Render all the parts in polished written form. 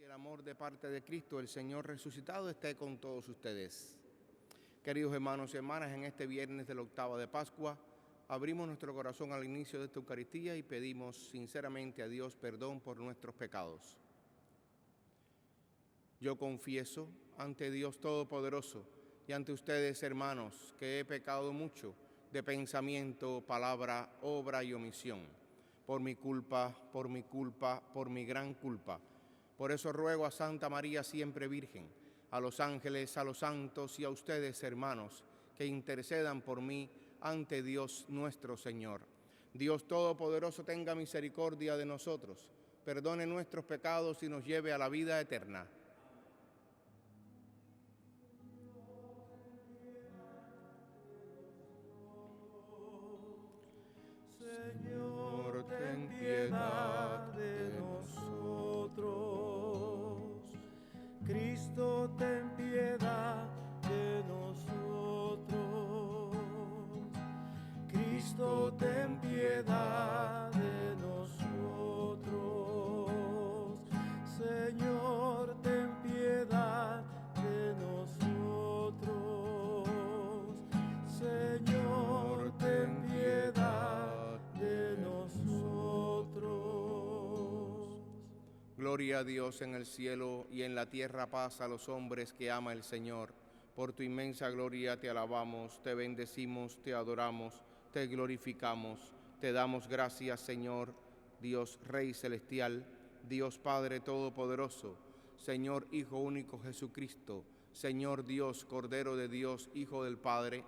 Y el amor de parte de Cristo, el Señor resucitado, esté con todos ustedes. Queridos hermanos y hermanas, en este viernes de la octava de Pascua, abrimos nuestro corazón al inicio de esta Eucaristía y pedimos sinceramente a Dios perdón por nuestros pecados. Yo confieso ante Dios Todopoderoso y ante ustedes, hermanos, que he pecado mucho de pensamiento, palabra, obra y omisión, por mi culpa, por mi gran culpa. Por eso ruego a Santa María siempre Virgen, a los ángeles, a los santos y a ustedes, hermanos, que intercedan por mí ante Dios nuestro Señor. Dios Todopoderoso tenga misericordia de nosotros, perdone nuestros pecados y nos lleve a la vida eterna. Señor, ten piedad de nosotros. Cristo, ten piedad de nosotros. Cristo, ten piedad de nosotros. Señor, ten piedad de nosotros. Señor, ten piedad de nosotros. Gloria a Dios en el cielo y en la tierra paz a los hombres que ama el Señor. Por tu inmensa gloria te alabamos, te bendecimos, te adoramos, te glorificamos, te damos gracias, Señor, Dios Rey Celestial, Dios Padre Todopoderoso, Señor Hijo único Jesucristo, Señor Dios, Cordero de Dios, Hijo del Padre.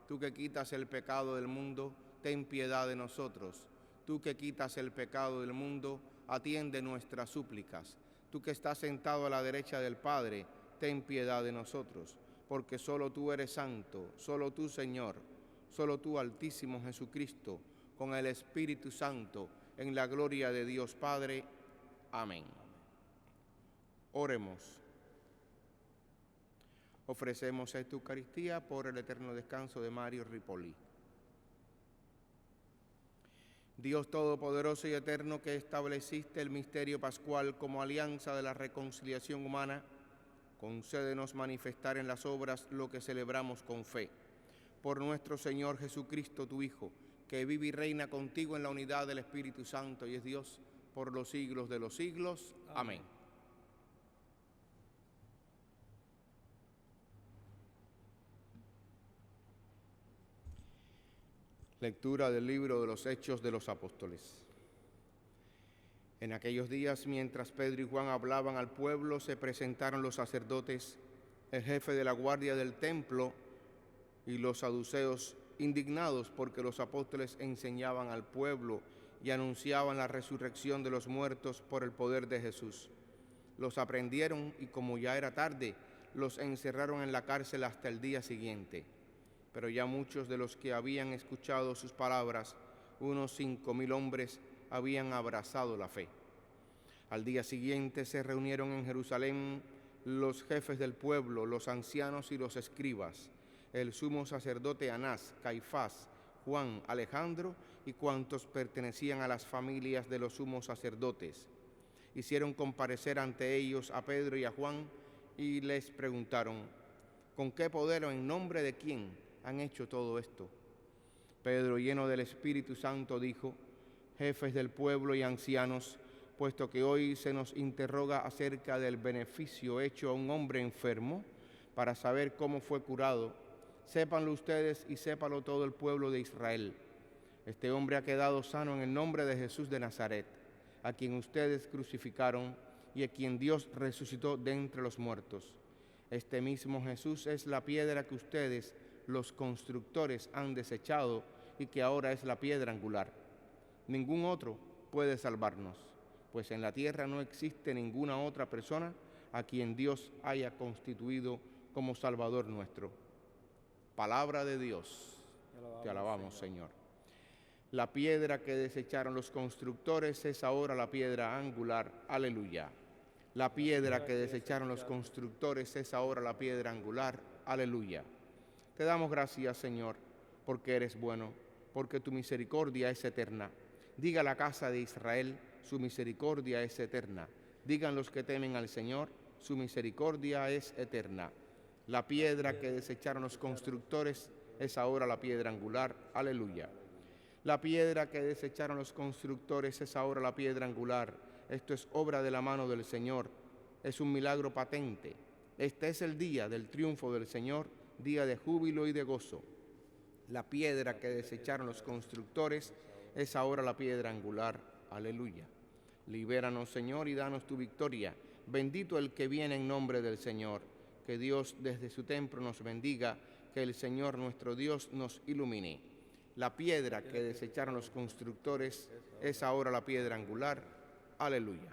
Tú que quitas el pecado del mundo, ten piedad de nosotros. Tú que quitas el pecado del mundo, atiende nuestras súplicas. Tú que estás sentado a la derecha del Padre, ten piedad de nosotros. Porque solo tú eres santo, solo tú, Señor, solo tú, Altísimo Jesucristo, con el Espíritu Santo, en la gloria de Dios Padre. Amén. Oremos. Ofrecemos esta Eucaristía por el eterno descanso de Mario Ripoli. Dios Todopoderoso y Eterno, que estableciste el misterio pascual como alianza de la reconciliación humana, concédenos manifestar en las obras lo que celebramos con fe. Por nuestro Señor Jesucristo, tu Hijo, que vive y reina contigo en la unidad del Espíritu Santo y es Dios por los siglos de los siglos. Amén. Lectura del libro de los Hechos de los Apóstoles. En aquellos días, mientras Pedro y Juan hablaban al pueblo, se presentaron los sacerdotes, el jefe de la guardia del templo y los saduceos, indignados porque los apóstoles enseñaban al pueblo y anunciaban la resurrección de los muertos por el poder de Jesús. Los aprendieron y, como ya era tarde, los encerraron en la cárcel hasta el día siguiente. Pero ya muchos de los que habían escuchado sus palabras, unos 5,000 hombres, habían abrazado la fe. Al día siguiente se reunieron en Jerusalén los jefes del pueblo, los ancianos y los escribas, el sumo sacerdote Anás, Caifás, Juan, Alejandro y cuantos pertenecían a las familias de los sumos sacerdotes. Hicieron comparecer ante ellos a Pedro y a Juan y les preguntaron: ¿con qué poder o en nombre de quién han hecho todo esto? Pedro, lleno del Espíritu Santo, dijo: jefes del pueblo y ancianos, puesto que hoy se nos interroga acerca del beneficio hecho a un hombre enfermo, para saber cómo fue curado, sépanlo ustedes y sépalo todo el pueblo de Israel. Este hombre ha quedado sano en el nombre de Jesús de Nazaret, a quien ustedes crucificaron y a quien Dios resucitó de entre los muertos. Este mismo Jesús es la piedra que ustedes, los constructores, han desechado y que ahora es la piedra angular. Ningún otro puede salvarnos, pues en la tierra no existe ninguna otra persona a quien Dios haya constituido como Salvador nuestro. Palabra de Dios. Te alabamos, Señor. La piedra que desecharon los constructores es ahora la piedra angular. Aleluya. La piedra que desecharon los constructores es ahora la piedra angular. Aleluya. Te damos gracias, Señor, porque eres bueno, porque tu misericordia es eterna. Diga la casa de Israel, su misericordia es eterna. Digan los que temen al Señor, su misericordia es eterna. La piedra que desecharon los constructores es ahora la piedra angular. Aleluya. La piedra que desecharon los constructores es ahora la piedra angular. Esto es obra de la mano del Señor. Es un milagro patente. Este es el día del triunfo del Señor, día de júbilo y de gozo. La piedra que desecharon los constructores es ahora la piedra angular. Aleluya. Libéranos, Señor, y danos tu victoria. Bendito el que viene en nombre del Señor. Que Dios desde su templo nos bendiga, que el Señor nuestro Dios nos ilumine. La piedra que desecharon los constructores es ahora la piedra angular. Aleluya.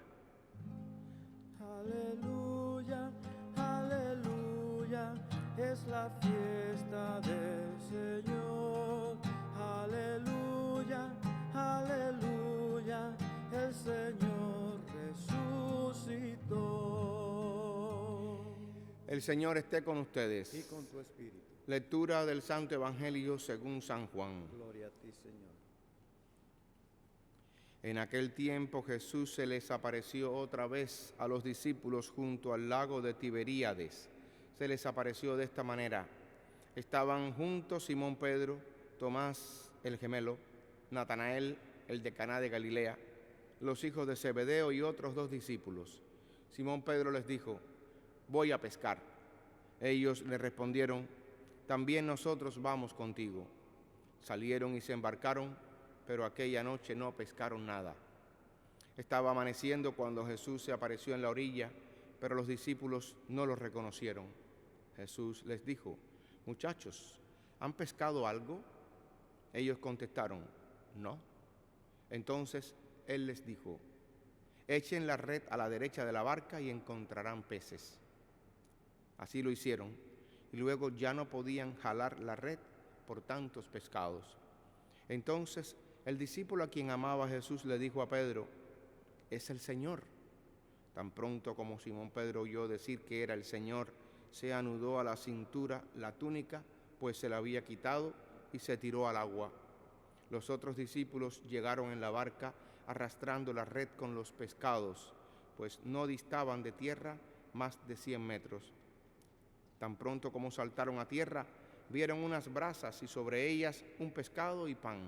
Aleluya, aleluya, es la fiesta del Señor. Aleluya, aleluya, el Señor resucitó. El Señor esté con ustedes. Y con tu espíritu. Lectura del Santo Evangelio según San Juan. Gloria a ti, Señor. En aquel tiempo Jesús se les apareció otra vez a los discípulos junto al lago de Tiberíades. Se les apareció de esta manera. Estaban juntos Simón Pedro, Tomás el gemelo, Natanael el de Caná de Galilea, los hijos de Zebedeo y otros 2 discípulos. Simón Pedro les dijo: voy a pescar. Ellos le respondieron: también nosotros vamos contigo. Salieron y se embarcaron, pero aquella noche no pescaron nada. Estaba amaneciendo cuando Jesús se apareció en la orilla, pero los discípulos no lo reconocieron. Jesús les dijo: muchachos, ¿han pescado algo? Ellos contestaron: no. Entonces Él les dijo: echen la red a la derecha de la barca y encontrarán peces. Así lo hicieron, y luego ya no podían jalar la red por tantos pescados. Entonces el discípulo a quien amaba Jesús le dijo a Pedro: es el Señor. Tan pronto como Simón Pedro oyó decir que era el Señor, se anudó a la cintura la túnica, pues se la había quitado, y se tiró al agua. Los otros discípulos llegaron en la barca arrastrando la red con los pescados, pues no distaban de tierra más de 100 metros. Tan pronto como saltaron a tierra, vieron unas brasas y sobre ellas un pescado y pan.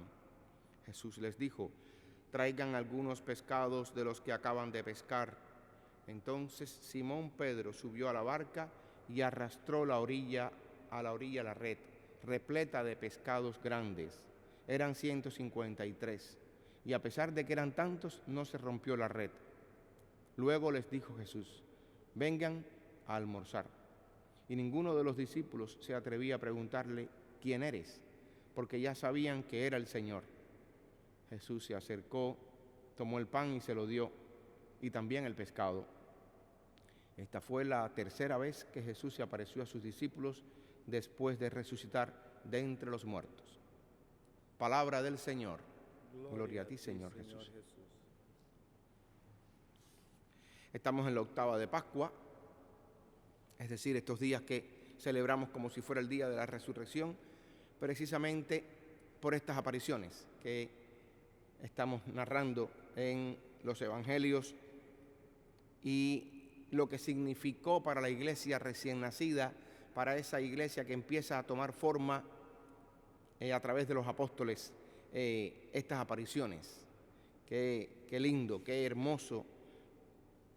Jesús les dijo: traigan algunos pescados de los que acaban de pescar. Entonces Simón Pedro subió a la barca y arrastró a la orilla la red, repleta de pescados grandes. Eran 153, y a pesar de que eran tantos, no se rompió la red. Luego les dijo Jesús: vengan a almorzar. Y ninguno de los discípulos se atrevía a preguntarle: ¿quién eres?, porque ya sabían que era el Señor. Jesús se acercó, tomó el pan y se lo dio, y también el pescado. Esta fue la tercera vez que Jesús se apareció a sus discípulos después de resucitar de entre los muertos. Palabra del Señor. Gloria a ti, Señor Jesús. Estamos en la octava de Pascua, es decir, estos días que celebramos como si fuera el día de la resurrección, precisamente por estas apariciones que estamos narrando en los evangelios y lo que significó para la iglesia recién nacida, para esa iglesia que empieza a tomar forma a través de los apóstoles, estas apariciones. Qué lindo, qué hermoso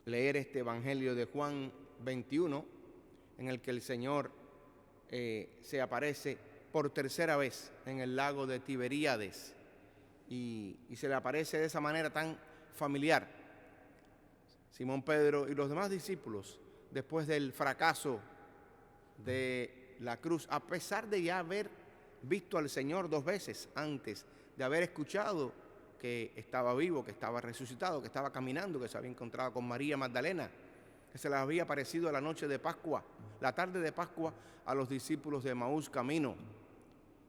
leer este evangelio de Juan 21, en el que el Señor se aparece por tercera vez en el lago de Tiberíades y se le aparece de esa manera tan familiar. Simón Pedro y los demás discípulos, después del fracaso de la cruz, a pesar de ya haber visto al Señor 2 veces antes, de haber escuchado que estaba vivo, que estaba resucitado, que estaba caminando, que se había encontrado con María Magdalena, que se les había aparecido la noche de Pascua, la tarde de Pascua, a los discípulos de Emaús camino,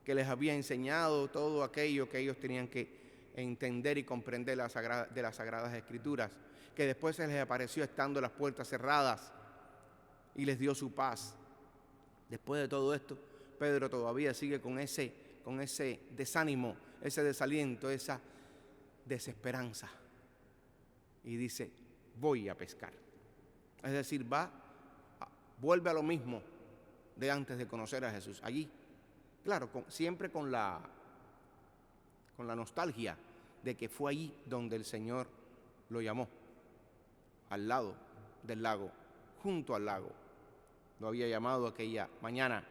que les había enseñado todo aquello que ellos tenían que entender y comprender de las Sagradas Escrituras, que después se les apareció estando las puertas cerradas y les dio su paz. Después de todo esto, Pedro todavía sigue con ese desánimo, ese desaliento, esa desesperanza. Y dice: voy a pescar. Es decir, vuelve a lo mismo de antes de conocer a Jesús. Allí, claro, siempre con la nostalgia de que fue allí donde el Señor lo llamó, al lado del lago, junto al lago. Lo había llamado aquella mañana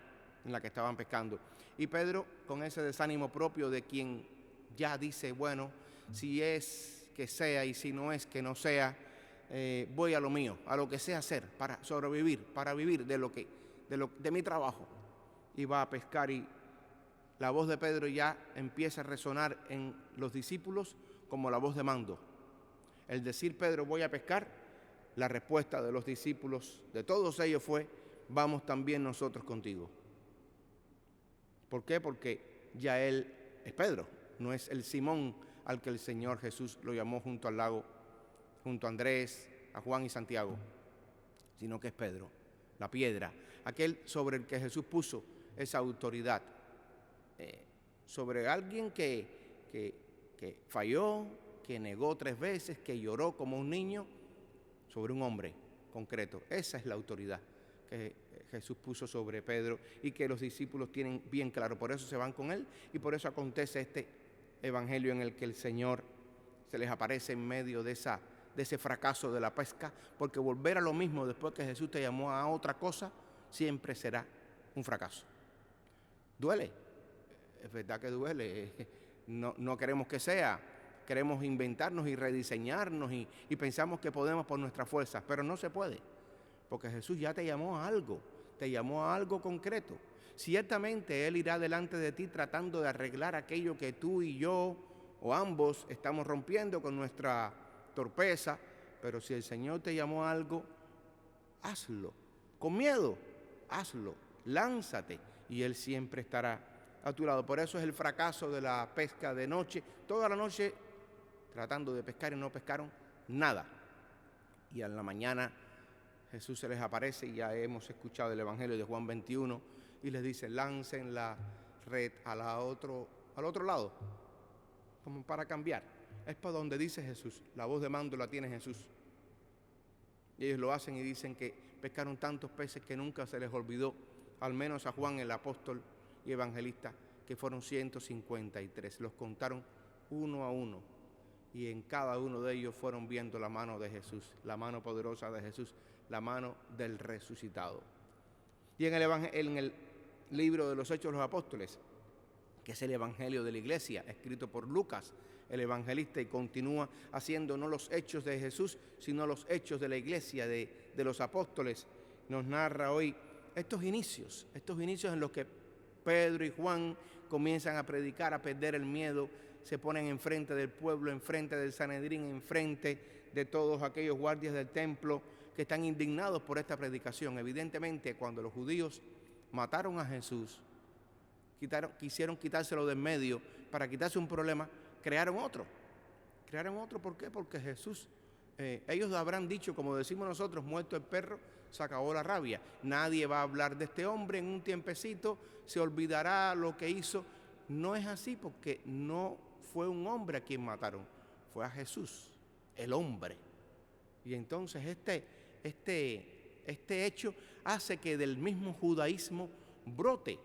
en la que estaban pescando. Y Pedro, con ese desánimo propio de quien ya dice, bueno, si es que sea y si no es que no sea, voy a lo mío, a lo que sé hacer para sobrevivir, para vivir de mi trabajo. Y va a pescar, y la voz de Pedro ya empieza a resonar en los discípulos como la voz de mando. El decir Pedro, voy a pescar, la respuesta de los discípulos, de todos ellos fue, vamos también nosotros contigo. ¿Por qué? Porque ya él es Pedro, no es el Simón al que el Señor Jesús lo llamó junto al lago, junto a Andrés, a Juan y Santiago, sino que es Pedro, la piedra, aquel sobre el que Jesús puso esa autoridad, sobre alguien que falló, que negó 3 veces, que lloró como un niño, sobre un hombre concreto. Esa es la autoridad que Jesús puso sobre Pedro y que los discípulos tienen bien claro. Por eso se van con él y por eso acontece este evangelio en el que el Señor se les aparece en medio de ese fracaso de la pesca, porque volver a lo mismo después que Jesús te llamó a otra cosa siempre será un fracaso. Duele, es verdad que duele, no queremos que sea, queremos inventarnos y rediseñarnos y pensamos que podemos por nuestras fuerzas, pero no se puede, porque Jesús ya te llamó a algo concreto. Ciertamente Él irá delante de ti tratando de arreglar aquello que tú y yo o ambos estamos rompiendo con nuestra torpeza, pero si el Señor te llamó a algo, hazlo, con miedo, hazlo, lánzate y Él siempre estará a tu lado. Por eso es el fracaso de la pesca de noche, toda la noche tratando de pescar y no pescaron nada. Y a la mañana Jesús se les aparece, y ya hemos escuchado el Evangelio de Juan 21, y les dice, lancen la red al otro lado, como para cambiar. Es para donde dice Jesús, la voz de mando la tiene Jesús. Y ellos lo hacen y dicen que pescaron tantos peces que nunca se les olvidó, al menos a Juan el apóstol y evangelista, que fueron 153. Los contaron uno a uno y en cada uno de ellos fueron viendo la mano de Jesús, la mano poderosa de Jesús, la mano del resucitado. Y en el libro de los Hechos de los Apóstoles, que es el Evangelio de la Iglesia, escrito por Lucas, el evangelista, y continúa haciendo no los hechos de Jesús, sino los hechos de la Iglesia, de los apóstoles, nos narra hoy estos inicios en los que Pedro y Juan comienzan a predicar, a perder el miedo, se ponen enfrente del pueblo, enfrente del Sanedrín, enfrente de todos aquellos guardias del templo que están indignados por esta predicación. Evidentemente, cuando los judíos mataron a Jesús, quisieron quitárselo de en medio para quitarse un problema, crearon otro. ¿Por qué? Porque Jesús, ellos habrán dicho, como decimos nosotros, muerto el perro, se acabó la rabia. Nadie va a hablar de este hombre en un tiempecito, se olvidará lo que hizo. No es así, porque no fue un hombre a quien mataron, fue a Jesús, el hombre. Y entonces este hecho hace que del mismo judaísmo brote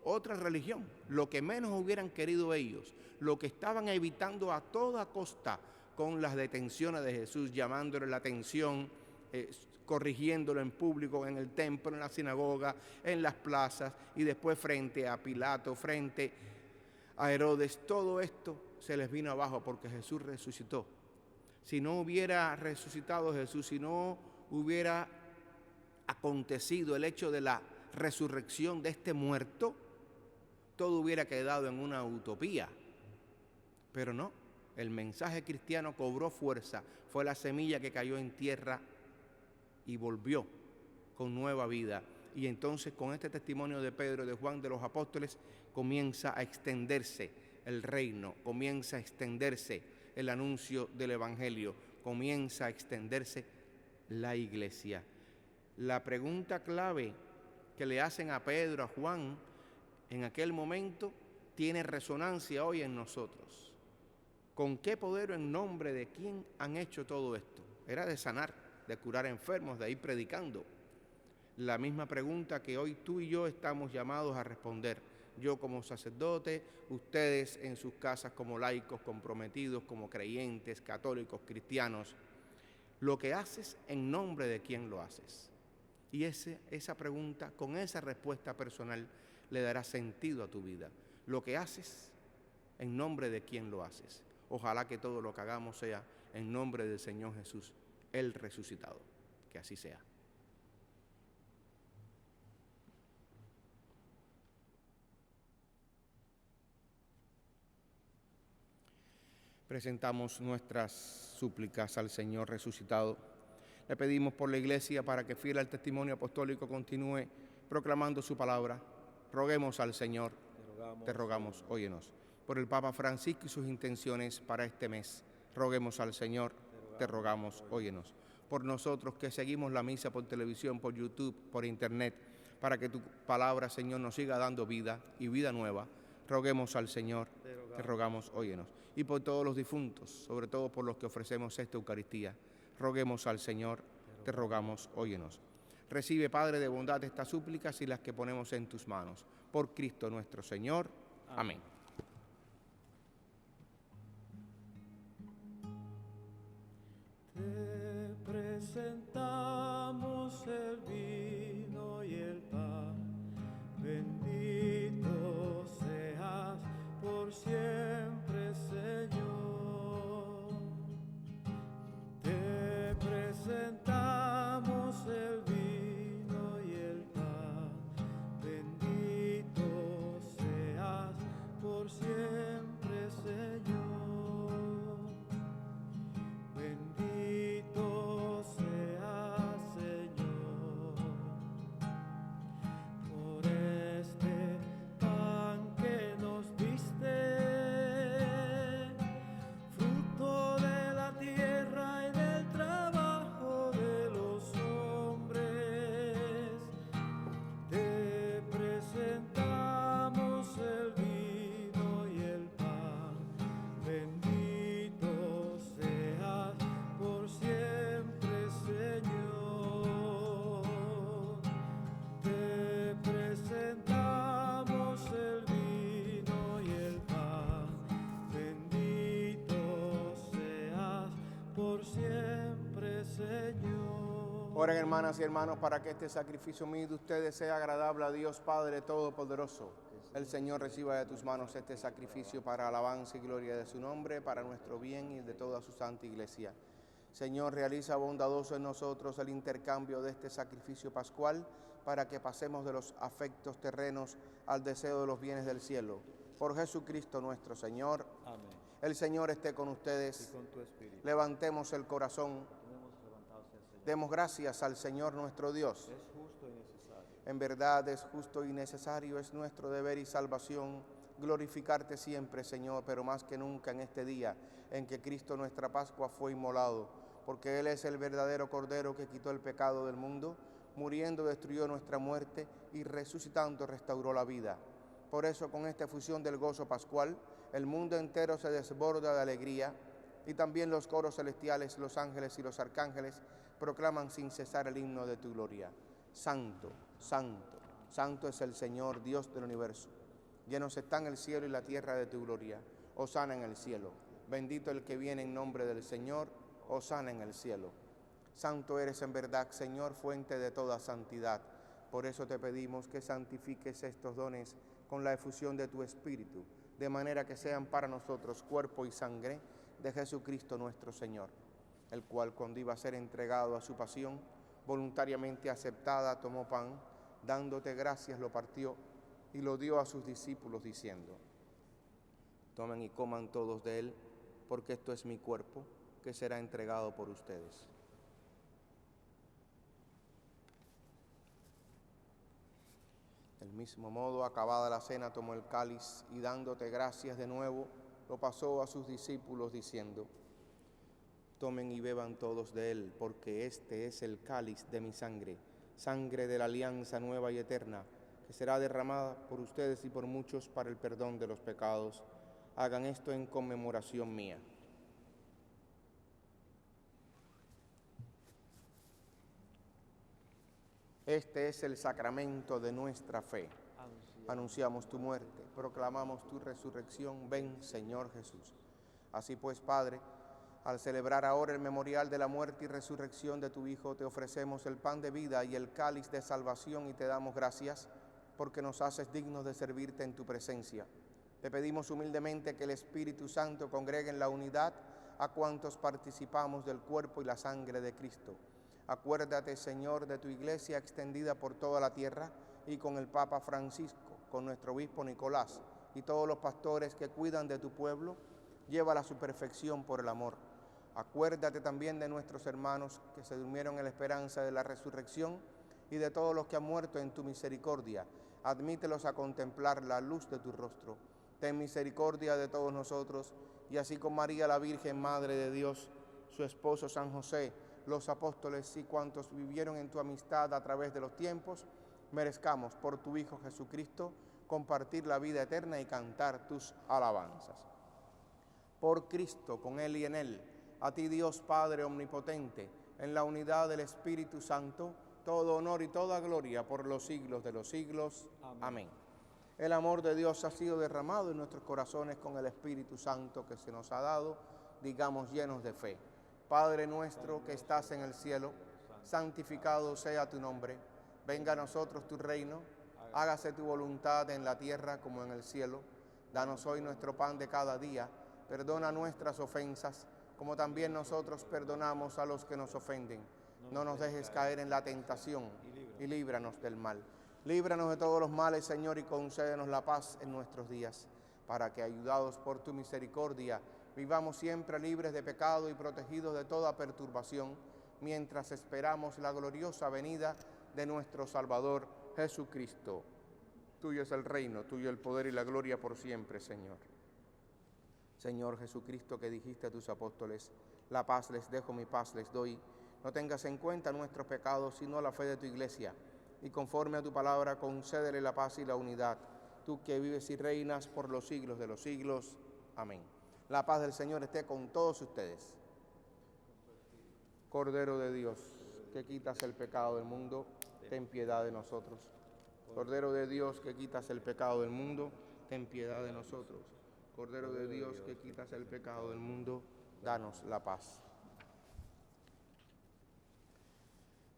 otra religión, lo que menos hubieran querido ellos, lo que estaban evitando a toda costa con las detenciones de Jesús, llamándole la atención, corrigiéndolo en público, en el templo, en la sinagoga, en las plazas, y después frente a Pilato, frente a Herodes. Todo esto se les vino abajo porque Jesús resucitó. Si no hubiera resucitado Jesús, si no hubiera acontecido el hecho de la resurrección de este muerto, todo hubiera quedado en una utopía. Pero no, el mensaje cristiano cobró fuerza, fue la semilla que cayó en tierra y volvió con nueva vida. Y entonces, con este testimonio de Pedro, de Juan, de los apóstoles, comienza a extenderse el reino, comienza a extenderse el anuncio del evangelio, comienza a extenderse la iglesia. La pregunta clave que le hacen a Pedro, a Juan, en aquel momento, tiene resonancia hoy en nosotros. ¿Con qué poder o en nombre de quién han hecho todo esto? era de sanar, de curar enfermos, de ir predicando. La misma pregunta que hoy tú y yo estamos llamados a responder. Yo como sacerdote, ustedes en sus casas como laicos comprometidos, como creyentes, católicos, cristianos. Lo que haces, ¿en nombre de quién lo haces? Y esa pregunta, con esa respuesta personal, le dará sentido a tu vida. Lo que haces, ¿en nombre de quién lo haces? Ojalá que todo lo que hagamos sea en nombre del Señor Jesús, el resucitado. Que así sea. Presentamos nuestras súplicas al Señor resucitado. Le pedimos por la Iglesia para que, fiel al testimonio apostólico, continúe proclamando su palabra. Roguemos al Señor, te rogamos, óyenos. Por el Papa Francisco y sus intenciones para este mes, roguemos al Señor, te rogamos, óyenos. Por nosotros que seguimos la misa por televisión, por YouTube, por Internet, para que tu palabra, Señor, nos siga dando vida y vida nueva, roguemos al Señor, te rogamos, óyenos. Y por todos los difuntos, sobre todo por los que ofrecemos esta Eucaristía, roguemos al Señor, te rogamos, óyenos. Recibe, Padre, de bondad estas súplicas y las que ponemos en tus manos. Por Cristo nuestro Señor. Amén. Te presentamos el vino y el pan. Bendito seas por siempre, Señor. Te presentamos el vino y el pan. Bendito seas por siempre, Señor. Bendito seas, Señor, por este pan que nos diste, fruto de la tierra y del trabajo de los hombres. Te presentamos el vino y el pan. Bendito seas por siempre, Señor. Te presentamos el vino y el pan. Bendito seas por siempre, Señor. Oren, hermanas y hermanos, para que este sacrificio mío de ustedes sea agradable a Dios Padre Todopoderoso. El Señor reciba de tus manos este sacrificio para alabanza y gloria de su nombre, para nuestro bien y de toda su santa Iglesia. Señor, realiza bondadoso en nosotros el intercambio de este sacrificio pascual, para que pasemos de los afectos terrenos al deseo de los bienes del cielo. Por Jesucristo nuestro Señor. Amén. El Señor esté con ustedes. Y con tu espíritu. Levantemos el corazón. Tenemos levantado hacia el Señor. Demos gracias al Señor nuestro Dios. Es justo y necesario. En verdad es justo y necesario, es nuestro deber y salvación glorificarte siempre, Señor, pero más que nunca en este día en que Cristo nuestra Pascua fue inmolado, porque Él es el verdadero Cordero que quitó el pecado del mundo, muriendo destruyó nuestra muerte y resucitando restauró la vida. Por eso, con esta efusión del gozo pascual, el mundo entero se desborda de alegría, y también los coros celestiales, los ángeles y los arcángeles proclaman sin cesar el himno de tu gloria. Santo, santo, santo es el Señor, Dios del universo. Llenos están el cielo y la tierra de tu gloria. Hosana en el cielo. Bendito el que viene en nombre del Señor. Hosana en el cielo. Santo eres en verdad, Señor, fuente de toda santidad. Por eso te pedimos que santifiques estos dones con la efusión de tu Espíritu, de manera que sean para nosotros cuerpo y sangre de Jesucristo nuestro Señor, el cual, cuando iba a ser entregado a su pasión, voluntariamente aceptada, tomó pan, dándote gracias, lo partió y lo dio a sus discípulos, diciendo: tomen y coman todos de él, porque esto es mi cuerpo, que será entregado por ustedes. Del mismo modo, acabada la cena, tomó el cáliz y, dándote gracias de nuevo, lo pasó a sus discípulos, diciendo: tomen y beban todos de él, porque este es el cáliz de mi sangre, sangre de la alianza nueva y eterna, que será derramada por ustedes y por muchos para el perdón de los pecados. Hagan esto en conmemoración mía. Este es el sacramento de nuestra fe. Anunciamos tu muerte, proclamamos tu resurrección. Ven, Señor Jesús. Así pues, Padre, al celebrar ahora el memorial de la muerte y resurrección de tu Hijo, te ofrecemos el pan de vida y el cáliz de salvación y te damos gracias porque nos haces dignos de servirte en tu presencia. Te pedimos humildemente que el Espíritu Santo congregue en la unidad a cuantos participamos del cuerpo y la sangre de Cristo. Acuérdate, Señor, de tu iglesia extendida por toda la tierra y con el Papa Francisco, con nuestro obispo Nicolás y todos los pastores que cuidan de tu pueblo, llévala a su perfección por el amor. Acuérdate también de nuestros hermanos que se durmieron en la esperanza de la resurrección y de todos los que han muerto en tu misericordia. Admítelos a contemplar la luz de tu rostro. Ten misericordia de todos nosotros, y así con María la Virgen, Madre de Dios, su esposo San José, los apóstoles y cuantos vivieron en tu amistad a través de los tiempos, merezcamos por tu Hijo Jesucristo compartir la vida eterna y cantar tus alabanzas. Por Cristo, con Él y en Él, a ti Dios Padre omnipotente, en la unidad del Espíritu Santo, todo honor y toda gloria por los siglos de los siglos. Amén. El amor de Dios ha sido derramado en nuestros corazones con el Espíritu Santo que se nos ha dado, digamos llenos de fe. Padre nuestro que estás en el cielo, santificado sea tu nombre. Venga a nosotros tu reino, hágase tu voluntad en la tierra como en el cielo. Danos hoy nuestro pan de cada día, perdona nuestras ofensas, como también nosotros perdonamos a los que nos ofenden. No nos dejes caer en la tentación y líbranos del mal. Líbranos de todos los males, Señor, y concédenos la paz en nuestros días, para que, ayudados por tu misericordia, vivamos siempre libres de pecado y protegidos de toda perturbación, mientras esperamos la gloriosa venida de nuestro Salvador Jesucristo. Tuyo es el reino, tuyo el poder y la gloria por siempre, Señor. Señor Jesucristo, que dijiste a tus apóstoles, la paz les dejo, mi paz les doy. No tengas en cuenta nuestros pecados, sino la fe de tu iglesia. Y conforme a tu palabra, concédele la paz y la unidad, tú que vives y reinas por los siglos de los siglos. Amén. La paz del Señor esté con todos ustedes. Cordero de Dios, que quitas el pecado del mundo, ten piedad de nosotros. Cordero de Dios, que quitas el pecado del mundo, ten piedad de nosotros. Cordero de Dios, que quitas el pecado del mundo, danos la paz.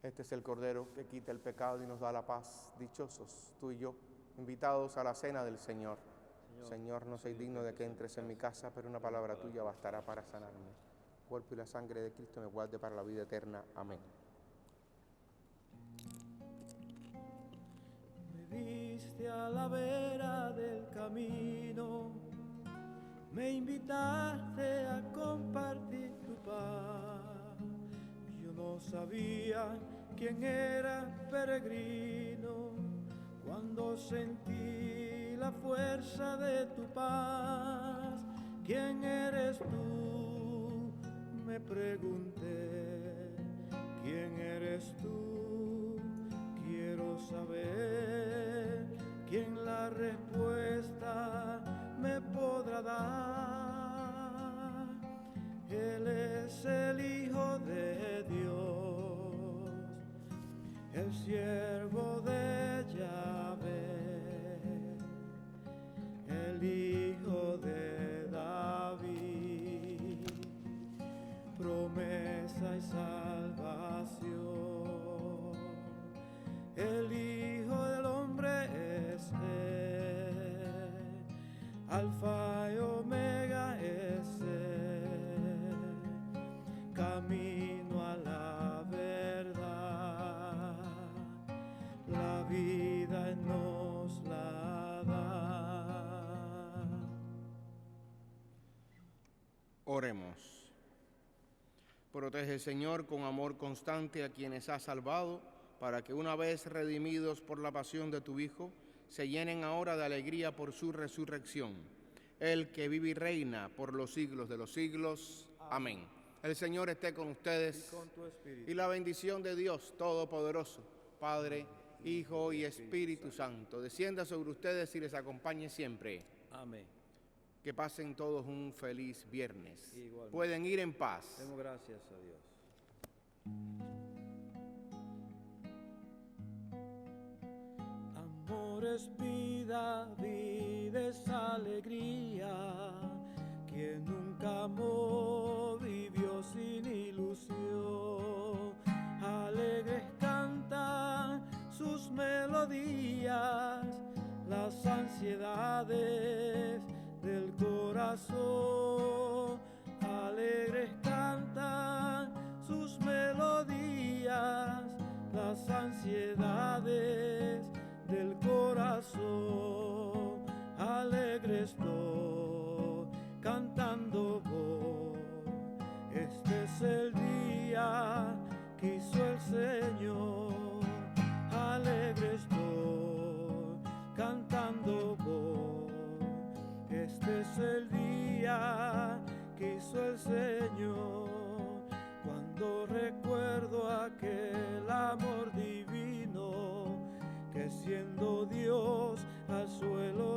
Este es el Cordero que quita el pecado y nos da la paz. Dichosos tú y yo, invitados a la cena del Señor. Señor, no soy digno de que entres en mi casa, pero una palabra tuya bastará para sanarme. El cuerpo y la sangre de Cristo me guarde para la vida eterna. Amén. Me viste a la vera del camino, me invitaste a compartir tu paz. Yo no sabía quién era peregrino cuando sentí la fuerza de tu paz. ¿Quién eres tú? Me pregunté. ¿Quién eres tú? Quiero saber. ¿Quién la respuesta me podrá dar? Él es el Hijo de Dios, el siervo de Yahvé, el Hijo de David, promesa y salvación. El Hijo del Hombre es Él, Alfa y Omega es Él, camino a la verdad, la vida Él nos la da. Oremos. Protege, Señor, con amor constante a quienes has salvado, para que una vez redimidos por la pasión de tu Hijo, se llenen ahora de alegría por su resurrección. El que vive y reina por los siglos de los siglos. Amén. El Señor esté con ustedes. Y con tu espíritu. Y la bendición de Dios Todopoderoso, Padre, Hijo y Espíritu Santo, descienda sobre ustedes y les acompañe siempre. Amén. Que pasen todos un feliz viernes. Igualmente. Pueden ir en paz. Demos gracias a Dios. es vida, vida es alegría. Quien nunca amó vivió sin ilusión. Alegres cantan sus melodías, las ansiedades del corazón. Alegres cantan sus melodías, las ansiedades del corazón. Alegre estoy cantando voy. Este es el día que hizo el Señor. Alegre estoy cantando voy. Este es el día que hizo el Señor. Cuando recuerdo aquel amor divino que siendo Dios al suelo